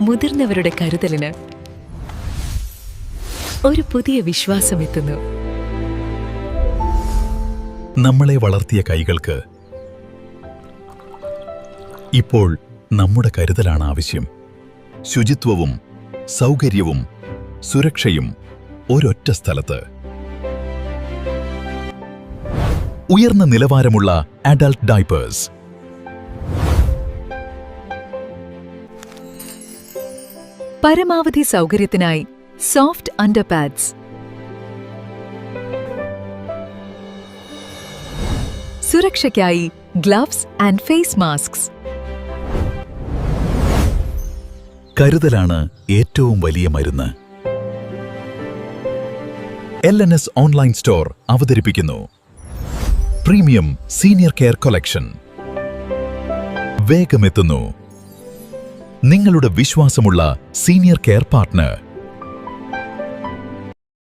മുതിർന്നവരുടെ കരുതലിന് ഒരു പുതിയ വിശ്വാസം എത്തുന്നു. നമ്മളെ വളർത്തിയ കൈകൾക്ക് ഇപ്പോൾ നമ്മുടെ കരുതലാണ് ആവശ്യം. ശുചിത്വവും സൗകര്യവും സുരക്ഷയും ഒരൊറ്റ സ്ഥലത്ത്. ഉയർന്ന നിലവാരമുള്ള അഡൾട്ട് ഡയപ്പേഴ്സ്. പരമാവധി സൗകര്യത്തിനായി സോഫ്റ്റ് അണ്ടർപാഡ്സ്. സുരക്ഷയ്ക്കായി ഗ്ലവ്സ് ആൻഡ് ഫേസ് മാസ്ക്സ്. കരുതലാണ് ഏറ്റവും വലിയ മരുന്ന്. LNS ഓൺലൈൻ സ്റ്റോർ അവതരിപ്പിക്കുന്നു പ്രീമിയം സീനിയർ കെയർ കളക്ഷൻ. വേഗമെത്തുന്നു നിങ്ങളുടെ വിശ്വാസമുള്ള സീനിയർ കെയർ പാർട്ട്ണർ.